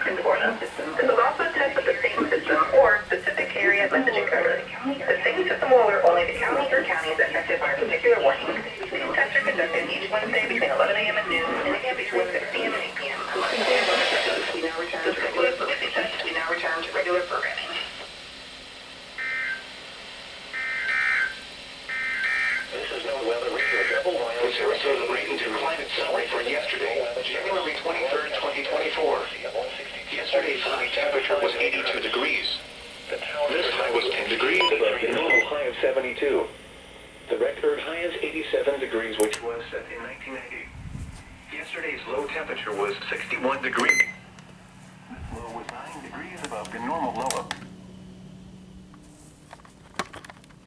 Ruskin for them. This will also test with the same system or specific area messaging code. The same system will alert only the county or counties affected by a particular warning. These tests are conducted each Wednesday between 11 a.m. and noon and again between 6 p.m. and 8 p.m. We now return to regular programming. This is no weather radio double wire. The Sarasota Bradenton climate summary for yesterday, January 23rd, 2024. Yesterday's high temperature was 82 degrees. This high was 10 degrees above the normal high of 72. The record high is 87 degrees, which was set in 1990. Yesterday's low temperature was 61 degrees. This low was 9 degrees above the normal low of